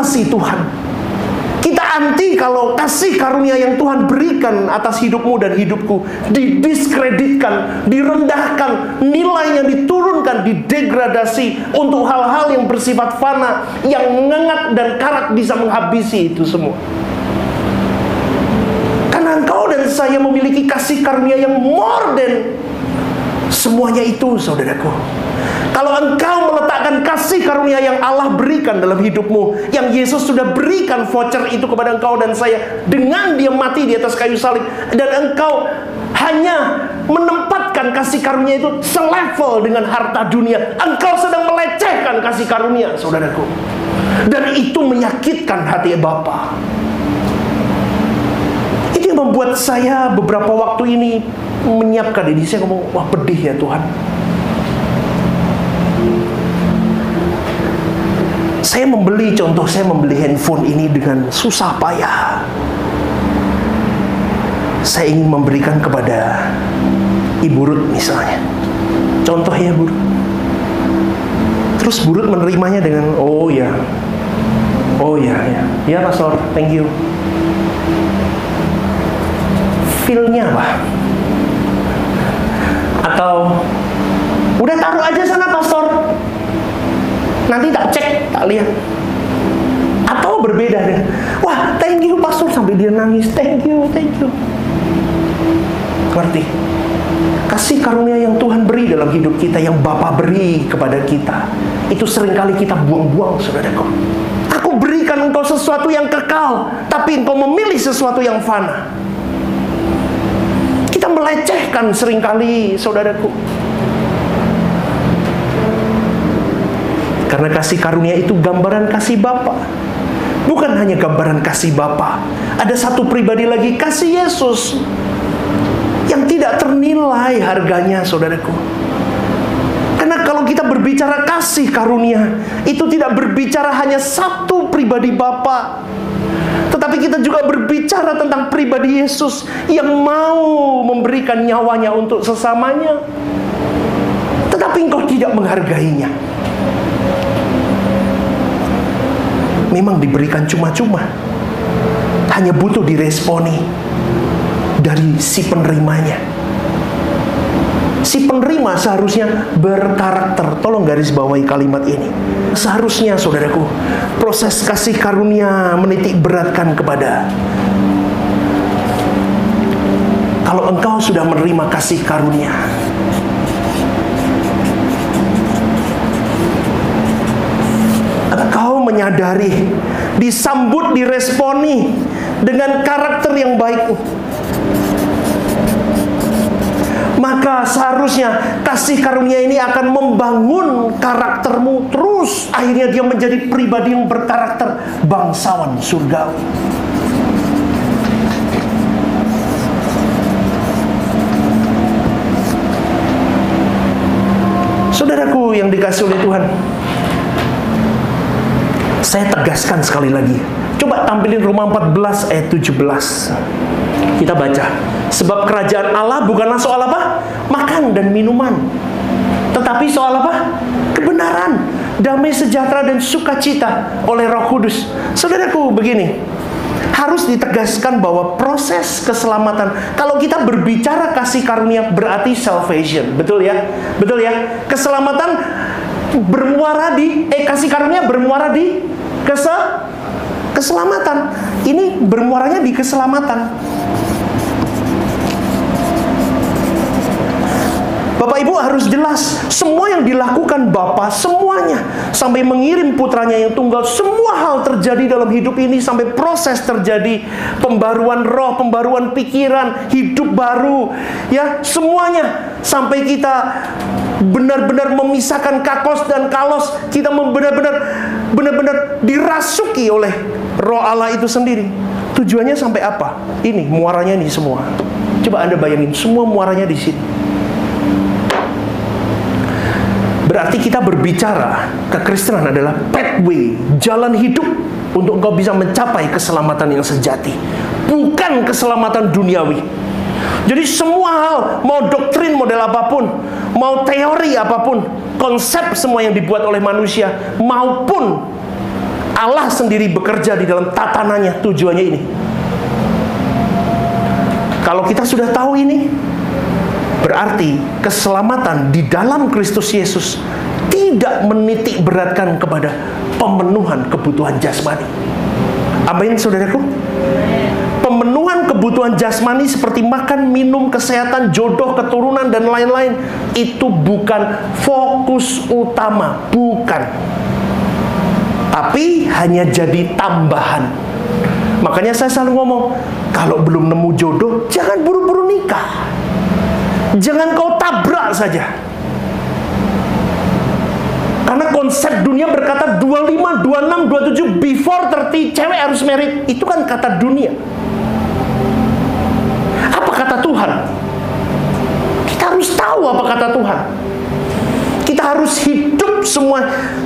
kasih Tuhan. Kita anti kalau kasih karunia yang Tuhan berikan atas hidupmu dan hidupku didiskreditkan, direndahkan, nilainya diturunkan, didegradasi untuk hal-hal yang bersifat fana, yang mengengat dan karat bisa menghabisi itu semua. Karena engkau dan saya memiliki kasih karunia yang more than semuanya itu, saudaraku. Kalau engkau meletakkan kasih karunia yang Allah berikan dalam hidupmu, yang Yesus sudah berikan voucher itu kepada engkau dan saya dengan dia mati di atas kayu salib, dan engkau hanya menempatkan kasih karunia itu selevel dengan harta dunia, engkau sedang melecehkan kasih karunia, saudaraku. Dan itu menyakitkan hati Bapa. Itu yang membuat saya beberapa waktu ini menyiapkan diri. Saya ngomong, wah pedih ya Tuhan. Saya membeli handphone ini dengan susah payah. Saya ingin memberikan kepada Ibu Ruth misalnya. Contoh ya Bu Ruth. Terus Bu Ruth menerimanya dengan, oh ya Pastor, thank you. Feel-nya apa? Atau udah taruh aja sana Pastor, nanti tak cek, tak lihat. Atau berbeda deh, wah thank you Pastor, sampai dia nangis, thank you. Ngerti? Kasih karunia yang Tuhan beri dalam hidup kita, yang Bapa beri kepada kita, itu seringkali kita buang-buang, saudaraku. Aku berikan engkau sesuatu yang kekal, tapi engkau memilih sesuatu yang fana. Kita melecehkan seringkali, saudaraku. Karena kasih karunia itu gambaran kasih Bapa. Bukan hanya gambaran kasih Bapa. Ada satu pribadi lagi, kasih Yesus, yang tidak ternilai harganya, saudaraku. Karena kalau kita berbicara kasih karunia, itu tidak berbicara hanya satu pribadi Bapa, tetapi kita juga berbicara tentang pribadi Yesus yang mau memberikan nyawanya untuk sesamanya, tetapi engkau tidak menghargainya. Memang diberikan cuma-cuma, hanya butuh diresponi dari si penerimanya. Si penerima seharusnya berkarakter. Tolong garis bawahi kalimat ini. Seharusnya, saudaraku, proses kasih karunia menitik beratkan kepada, kalau engkau sudah menerima kasih karunia, engkau menyadari, disambut, diresponi dengan karakter yang baik, maka seharusnya kasih karunia ini akan membangun karaktermu terus. Akhirnya dia menjadi pribadi yang berkarakter bangsawan surgawi. Saudaraku yang dikasihi oleh Tuhan, saya tegaskan sekali lagi. Coba tampilin Roma 14 ayat 17. Kita baca. Sebab kerajaan Allah bukanlah soal apa? Makan dan minuman, tetapi soal apa? Kebenaran, damai sejahtera dan sukacita oleh Roh Kudus. Saudaraku, begini, harus ditegaskan bahwa proses keselamatan, kalau kita berbicara kasih karunia berarti salvation, betul ya? Betul ya? Keselamatan bermuara di kasih karunia bermuara di keselamatan. Ini bermuaranya di keselamatan. Bapak Ibu harus jelas, semua yang dilakukan Bapa, semuanya, sampai mengirim putranya yang tunggal, semua hal terjadi dalam hidup ini, sampai proses terjadi pembaruan roh, pembaruan pikiran, hidup baru, ya, semuanya, sampai kita benar-benar memisahkan kakos dan kalos, kita benar-benar dirasuki oleh Roh Allah itu sendiri. Tujuannya sampai apa? Ini muaranya ini semua. Coba Anda bayangin, semua muaranya di sini. Berarti kita berbicara, kekristenan adalah pathway, jalan hidup untuk engkau bisa mencapai keselamatan yang sejati, bukan keselamatan duniawi. Jadi semua hal, mau doktrin model apapun, mau teori apapun, konsep semua yang dibuat oleh manusia, maupun Allah sendiri bekerja di dalam tatanannya, tujuannya ini. Kalau kita sudah tahu ini, berarti keselamatan di dalam Kristus Yesus tidak menitik beratkan kepada pemenuhan kebutuhan jasmani. Amin, saudaraku. Pemenuhan kebutuhan jasmani seperti makan, minum, kesehatan, jodoh, keturunan, dan lain-lain, itu bukan fokus utama, bukan. Tapi hanya jadi tambahan. Makanya saya selalu ngomong, kalau belum nemu jodoh, jangan buru-buru nikah. Jangan kau tabrak saja. Karena konsep dunia berkata 25, 26, 27, before 30, cewek harus married. Itu kan kata dunia. Apa kata Tuhan? Kita harus tahu apa kata Tuhan. Kita harus hidup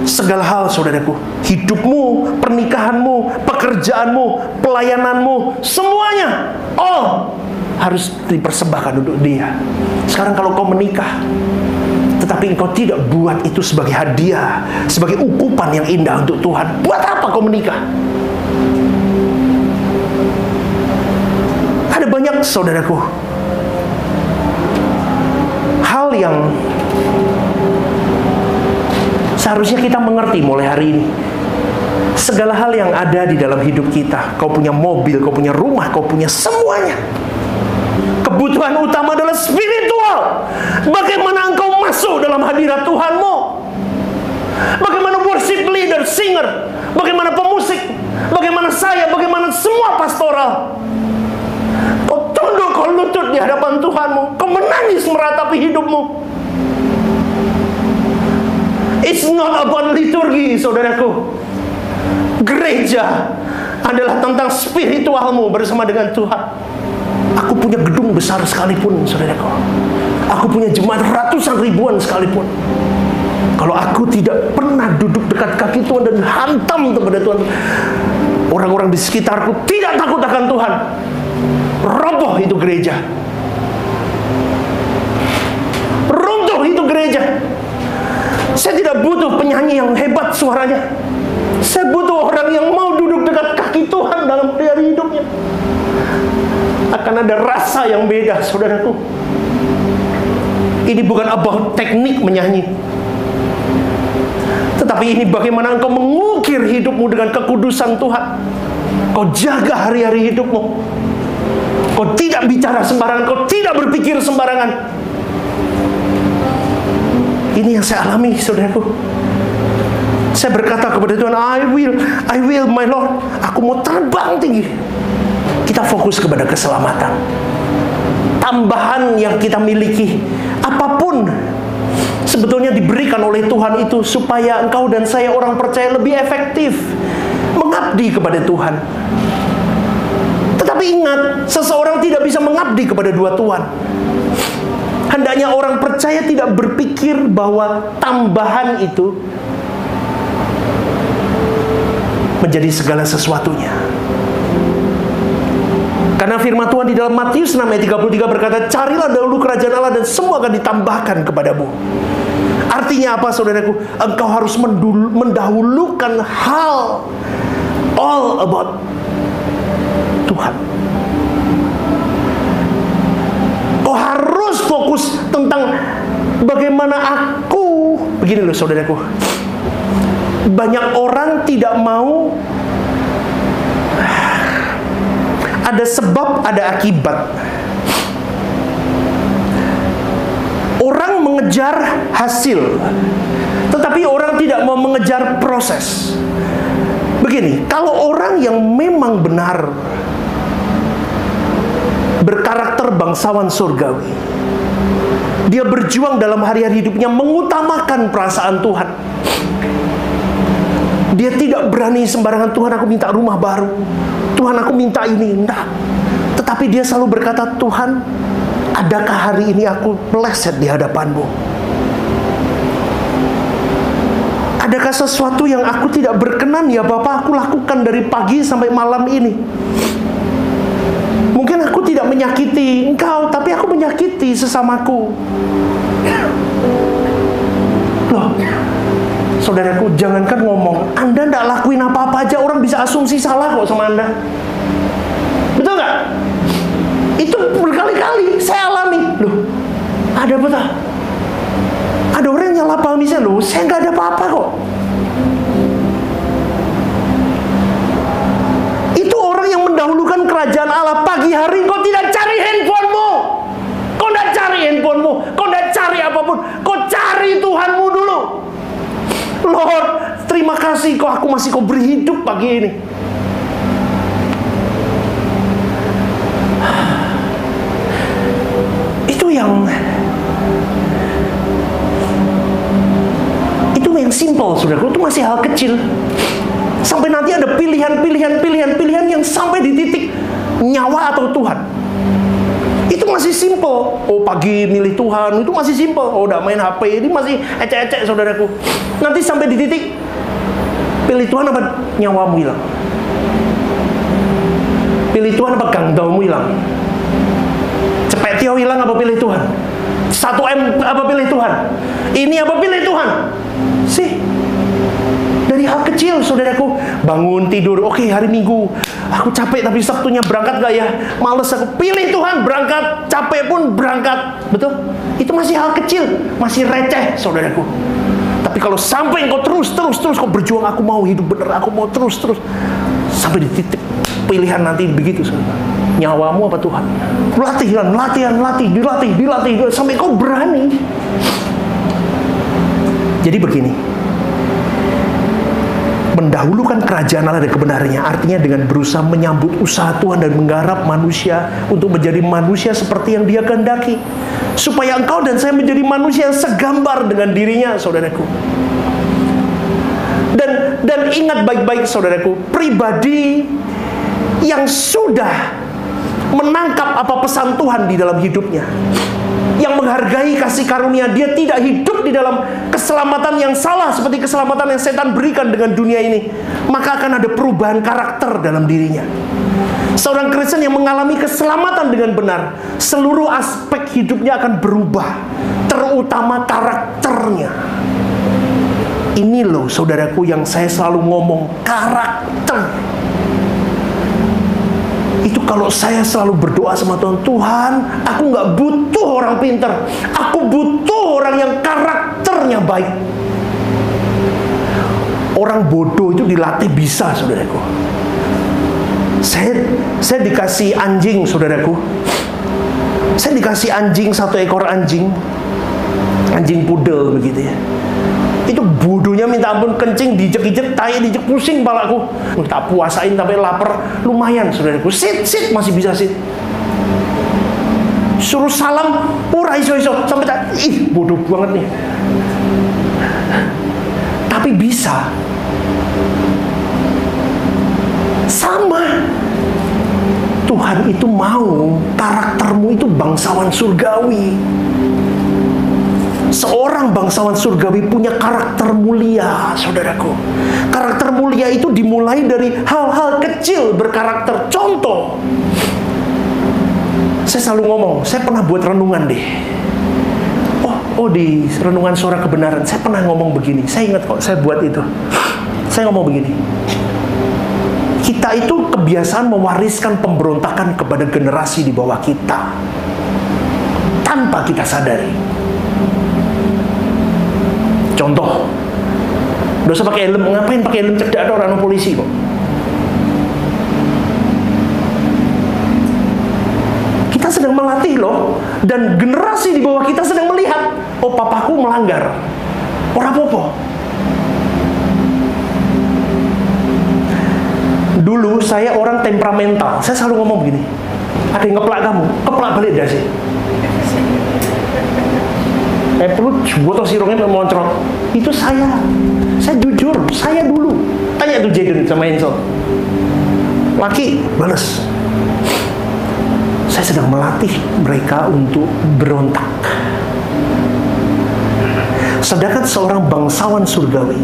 segala hal, saudaraku. Hidupmu, pernikahanmu, pekerjaanmu, pelayananmu, semuanya, all harus dipersembahkan untuk Dia. Sekarang kalau kau menikah, tetapi engkau tidak buat itu sebagai hadiah, sebagai ukupan yang indah untuk Tuhan, buat apa kau menikah? Ada banyak, saudaraku, hal yang seharusnya kita mengerti mulai hari ini. Segala hal yang ada di dalam hidup kita, kau punya mobil, kau punya rumah, kau punya semuanya, kebutuhan utama adalah spiritual. Bagaimana engkau masuk dalam hadirat Tuhanmu? Bagaimana worship leader, singer, bagaimana pemusik, bagaimana saya, bagaimana semua pastoral. Kau tunduk, kau lutut di hadapan Tuhanmu, kau menangis meratapi hidupmu. It's not about liturgi, saudaraku. Gereja adalah tentang spiritualmu bersama dengan Tuhan. Aku punya gedung besar sekalipun, saudaraku, aku punya jemaat ratusan ribuan sekalipun, kalau aku tidak pernah duduk dekat kaki Tuhan dan hantam kepada Tuhan, orang-orang di sekitarku tidak takut akan Tuhan, roboh itu gereja, runtuh itu gereja. Saya tidak butuh penyanyi yang hebat suaranya. Saya butuh orang yang mau duduk dekat kaki Tuhan dalam hari hidupnya. Akan ada rasa yang beda, saudaraku. Ini bukan about teknik menyanyi, tetapi ini bagaimana engkau mengukir hidupmu dengan kekudusan Tuhan. Kau jaga hari-hari hidupmu. Kau tidak bicara sembarangan, kau tidak berpikir sembarangan. Ini yang saya alami, saudaraku. Saya berkata kepada Tuhan, I will, my Lord. Aku mau terbang tinggi. Kita fokus kepada keselamatan. Tambahan yang kita miliki, apapun, sebetulnya diberikan oleh Tuhan itu supaya engkau dan saya orang percaya lebih efektif mengabdi kepada Tuhan. Tetapi ingat, seseorang tidak bisa mengabdi kepada dua Tuhan. Hendaknya orang percaya tidak berpikir bahwa tambahan itu menjadi segala sesuatunya. Karena firman Tuhan di dalam Matius 6 ayat 33 berkata, carilah dahulu kerajaan Allah dan semua akan ditambahkan kepadamu. Artinya apa, saudaraku? Engkau harus mendahulukan hal all about Tuhan. Kau harus fokus tentang bagaimana aku. Begini loh, saudaraku. Banyak orang tidak mau. Ada sebab, ada akibat. Orang mengejar hasil, tetapi orang tidak mau mengejar proses. Begini, kalau orang yang memang benar berkarakter bangsawan surgawi, dia berjuang dalam hari-hari hidupnya mengutamakan perasaan Tuhan. Dia tidak berani sembarangan, Tuhan aku minta rumah baru, Tuhan aku minta ini, enggak. Tetapi dia selalu berkata, Tuhan, adakah hari ini aku meleset di hadapan-Mu? Adakah sesuatu yang aku tidak berkenan ya Bapa aku lakukan dari pagi sampai malam ini? Mungkin aku tidak menyakiti Engkau, tapi aku menyakiti sesamaku. Loh, Saudaraku, jangankan ngomong, Anda tidak lakuin apa-apa aja, orang bisa asumsi salah kok sama Anda. Betul nggak? Itu berkali-kali saya alami. Loh, ada apa tak? Ada orang yang nyalah pahami saya, loh, saya nggak ada apa-apa kok. Itu orang yang mendahulukan kerajaan Allah. Pagi hari kau tidak cari handphonemu, kau tidak cari handphonemu, kau tidak cari apapun, kau cari Tuhanmu dulu. Lord, terima kasih kau, aku masih kau beri hidup pagi ini. Itu yang simple, saudara. Itu masih hal kecil. Sampai nanti ada pilihan yang sampai di titik nyawa atau Tuhan. Itu masih simple. Oh, pagi milih Tuhan, itu masih simple. Oh, udah main HP, ini masih ecek-ecek, saudaraku. Nanti sampai di titik pilih Tuhan apa nyawamu hilang? Pilih Tuhan apa gangdaumu hilang? Cepet Tio hilang apa pilih Tuhan? 1M apa pilih Tuhan? Ini apa pilih Tuhan? Sih, dari hal kecil, saudaraku. Bangun tidur, oke, hari Minggu aku capek tapi Sabtunya berangkat gak ya? Males aku, pilih Tuhan, berangkat. Capek pun berangkat. Betul? Itu masih hal kecil, masih receh, saudaraku. Tapi kalau sampai engkau terus kau berjuang, aku mau hidup benar, aku mau terus sampai di titik pilihan nanti begitu, saudara. Nyawamu apa Tuhan? Dilatih sampai kau berani. Jadi begini, mendahulukan kerajaan Allah dan kebenarannya artinya dengan berusaha menyambut usaha Tuhan dan menggarap manusia untuk menjadi manusia seperti yang Dia kehendaki, supaya engkau dan saya menjadi manusia yang segambar dengan dirinya, saudaraku. Dan ingat baik-baik, saudaraku, pribadi yang sudah menangkap apa pesan Tuhan di dalam hidupnya, yang menghargai kasih karunia, dia tidak hidup di dalam keselamatan yang salah seperti keselamatan yang setan berikan dengan dunia ini, maka akan ada perubahan karakter dalam dirinya. Seorang Kristen yang mengalami keselamatan dengan benar, seluruh aspek hidupnya akan berubah, terutama karakternya. Ini loh, saudaraku, yang saya selalu ngomong, karakter. Itu kalau saya selalu berdoa sama Tuhan, Tuhan, aku nggak butuh orang pintar, aku butuh orang yang karakternya baik. Orang bodoh itu dilatih bisa, saudaraku. Saya dikasih anjing, saudaraku. Saya dikasih anjing, 1 ekor anjing pudel begitu ya. Itu bodohnya minta ampun, kencing, dijek-ijek, tai dijek, pusing kepalaku. Tak puasain sampai lapar, lumayan, saudaraku. Sit, masih bisa sit. Suruh salam, ora iso-iso, sampai tak, bodoh banget nih. Tapi bisa. Sama. Tuhan itu mau karaktermu itu bangsawan surgawi. Seorang bangsawan surgawi punya karakter mulia, saudaraku. Karakter mulia itu dimulai dari hal-hal kecil berkarakter. Contoh, saya selalu ngomong, saya pernah buat renungan deh. Oh, di renungan suara kebenaran, saya pernah ngomong begini. Saya ingat kok, saya buat itu. Saya ngomong begini. Kita itu kebiasaan mewariskan pemberontakan kepada generasi di bawah kita, tanpa kita sadari. Contoh, nggak usah pakai helm. Ngapain pakai helm? Cedak ada orang polisi kok. Kita sedang melatih loh, dan generasi di bawah kita sedang melihat, oh, papaku melanggar, ora popo. Dulu saya orang temperamental, saya selalu ngomong begini, ada yang ngeplak kamu, keplak balik dah sih. Perlu botol sirongnya memoncrot. Itu saya jujur, saya dulu. Tanya tuh Jaden sama Ansel, laki balas. Saya sedang melatih mereka untuk berontak. Sedangkan seorang bangsawan surgawi,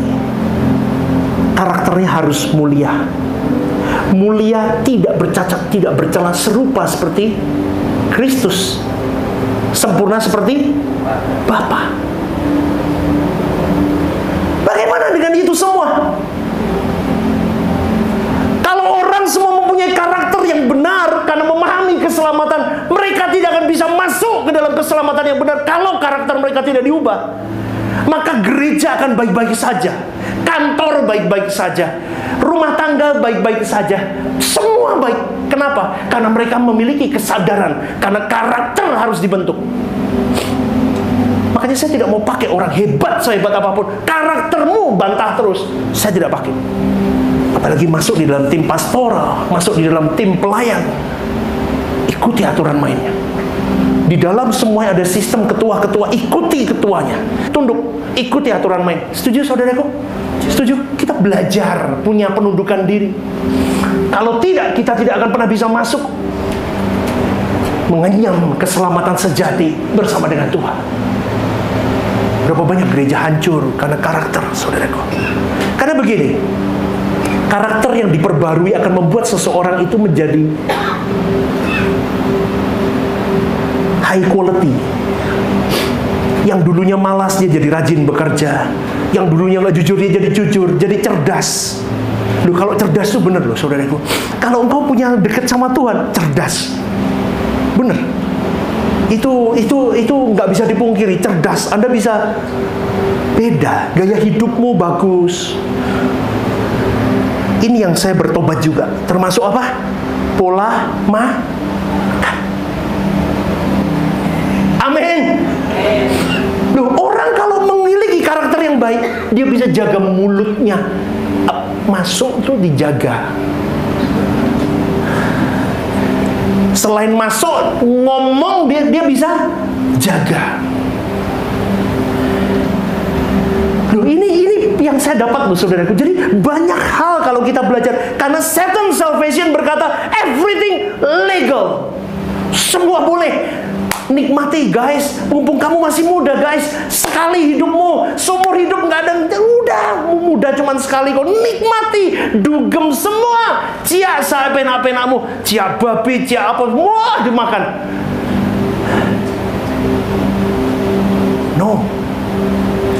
karakternya harus mulia. Mulia, tidak bercacat, tidak bercela, serupa seperti Kristus. Sempurna seperti Bapa. Bagaimana itu semua. Kalau orang semua mempunyai karakter yang benar karena memahami keselamatan, mereka tidak akan bisa masuk ke dalam keselamatan yang benar kalau karakter mereka tidak diubah. Maka gereja akan baik-baik saja, kantor baik-baik saja, rumah tangga baik-baik saja, semua baik. Kenapa? Karena mereka memiliki kesadaran, karena karakter harus dibentuk. Makanya saya tidak mau pakai orang hebat, sehebat apapun, karaktermu bantah terus, saya tidak pakai. Apalagi masuk di dalam tim pastoral, masuk di dalam tim pelayan, ikuti aturan mainnya. Di dalam semuanya ada sistem ketua-ketua, ikuti ketuanya. Tunduk, ikuti aturan main. Setuju saudaraku? Setuju? Kita belajar punya penundukan diri. Kalau tidak, kita tidak akan pernah bisa masuk mengenyam keselamatan sejati bersama dengan Tuhan. Berapa banyak gereja hancur karena karakter, saudaraku. Karena begini, karakter yang diperbarui akan membuat seseorang itu menjadi high quality. Yang dulunya malas dia jadi rajin bekerja, yang dulunya nggak jujur dia jadi jujur, jadi cerdas. Loh, kalau cerdas itu bener loh saudaraku. Kalau engkau punya dekat sama Tuhan, cerdas, bener. Itu nggak bisa dipungkiri, cerdas. Anda bisa beda, gaya hidupmu bagus. Ini yang saya bertobat juga, termasuk apa? Pola makan. Amin. Loh, orang kalau memiliki karakter yang baik, dia bisa jaga mulutnya. Masuk tuh dijaga. Selain masuk, ngomong dia bisa jaga. Loh, ini yang saya dapat loh saudaraku. Jadi banyak hal kalau kita belajar. Karena Satan Salvation berkata everything legal, semua boleh. Nikmati guys, mumpung kamu masih muda guys. Sekali hidupmu, seumur hidup nggak ada. Udah, muda cuman sekali kok. Nikmati, dugem semua. Cia pena-penamu, cia babi, cia apa, semua dimakan. No,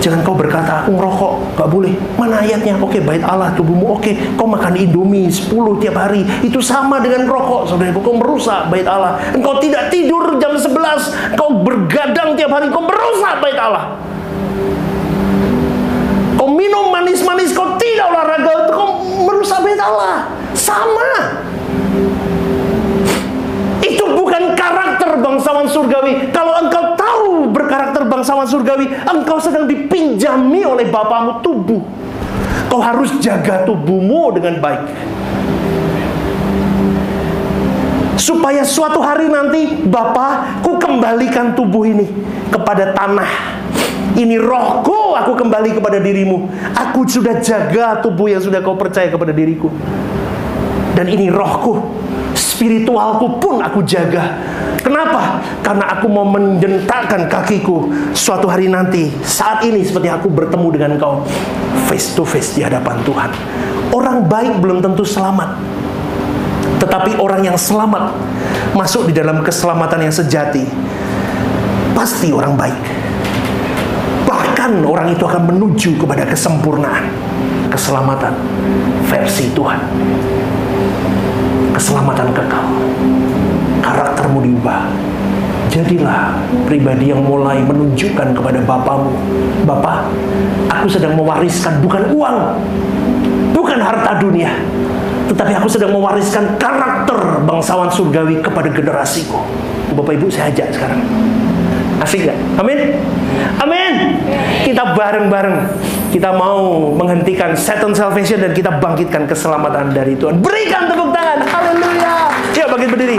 jangan kau berkata aku ngerokok, gak boleh. Mana ayatnya? Oke, bait Allah tubuhmu. Oke, kau makan Indomie 10 tiap hari, itu sama dengan rokok. Saudara, kau merusak bait Allah. Engkau tidak tidur jam 11, kau bergadang tiap hari, kau merusak bait Allah. Kau minum manis-manis, kau tidak olahraga, kau merusak bait Allah. Sama. Itu bukan karakter bangsawan surgawi. Kalau engkau tahu berkarakter bangsawan surgawi, engkau sedang dipinjami oleh Bapamu tubuh. Kau harus jaga tubuhmu dengan baik, supaya suatu hari nanti, Bapa, ku kembalikan tubuh ini kepada tanah. Ini rohku, aku kembali kepada dirimu. Aku sudah jaga tubuh yang sudah kau percaya kepada diriku. Dan ini rohku, spiritualku pun aku jaga. Kenapa? Karena aku mau menjentakkan kakiku suatu hari nanti. Saat ini seperti aku bertemu dengan engkau face to face di hadapan Tuhan. Orang baik belum tentu selamat, tetapi orang yang selamat masuk di dalam keselamatan yang sejati pasti orang baik. Bahkan orang itu akan menuju kepada kesempurnaan, keselamatan versi Tuhan, keselamatan kekal. Karaktermu diubah. Jadilah pribadi yang mulai menunjukkan kepada Bapamu, Bapa, aku sedang mewariskan bukan uang, bukan harta dunia, tetapi aku sedang mewariskan karakter bangsawan surgawi kepada generasiku. Bapak Ibu, saya ajak sekarang. Asik gak? Amin? Amin? Kita bareng-bareng, kita mau menghentikan Satan Salvation dan kita bangkitkan keselamatan dari Tuhan. Berikan tepuk tangan. Haleluya. Ya, bangkit berdiri.